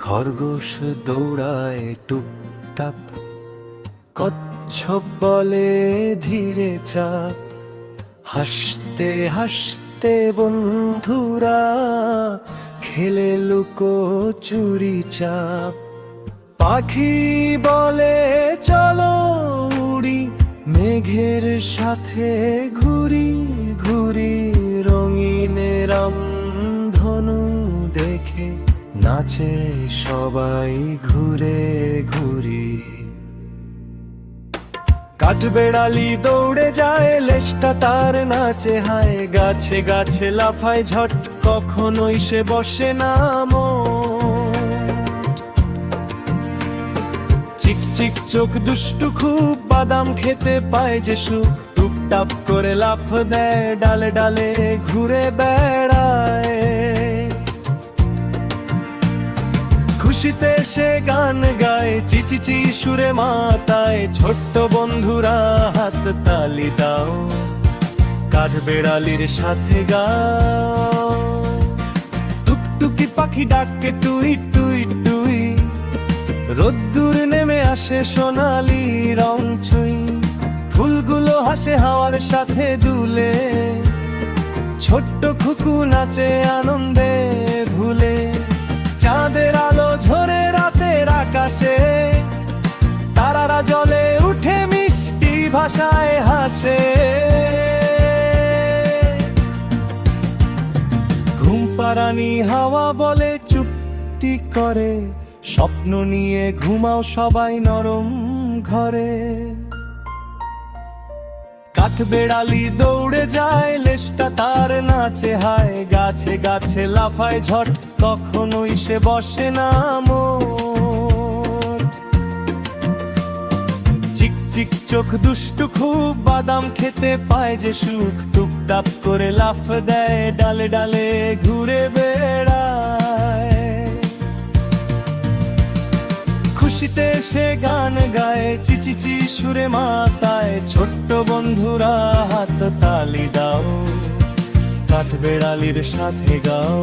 খরগোশ দৌড়ায় টুপটাপ, কচ্ছপ বলে ধীরে চাপ। হাসতে হাসতে বন্ধুরা খেলে লুকো চুরি চাপ। পাখি বলে চলো উড়ি, মেঘের সাথে ঘুরি ঘুরি। রঙিন রামধনু দেখে নাচে সবাই ঘুরে ঘুরি। কাঠবেড়ালি দৌড়ে যায়, লেজটা তার নাচে হায়। গাছে গাছে লাফায় ঝট, কখনোই সে বসে না মোট। চিকচিক চোখ দুষ্টু খুব, বাদাম খেতে পায় যে সুখ। টুপটাপ করে লাফ দেয়, ডালে ডালে ঘুরে বেড়ায়। খুশিতে সে গান গায়, চিচিচি সুরে মাতায়। ছোট্ট বন্ধুরা হাত তালি দাও, কাঠবেড়ালির সাথে গাও। টুকটুকি পাখি ডাকে টুই টুই টুই, রোদ্দুর নেমে আসে সোনালি রং ছুঁই। ফুলগুলো হাসে হাওয়ার সাথে দুলে, ছোট্ট খুকু নাচে আনন্দে ভুলে। চাঁদের আলো ঝরে রাতের আকাশে, তারারা জলে উঠে মিষ্টি ভাষায় হাসে। ঘুম পাড়ানি হাওয়া বলে চুপটি করে, স্বপ্ন নিয়ে ঘুমাও সবাই নরম ঘরে। কাঠবেড়ালি দৌড়ে যায়, লেজটা তার নাচে হায়। গাছে গাছে লাফায় ঝট, কখনোই সে বসে না মোট। চিকচিক চোখ দুষ্টু খুব, বাদাম খেতে পায় যে সুখ। টুপটাপ করে লাফ দেয়, ডালে ডালে ঘুরে বেড়ায়। খুশিতে সে গান গায়, চিচিচি সুরে মাতায়। ছোট্ট বন্ধুরা হাত তালি দাও, কাঠবেড়ালির সাথে গাও।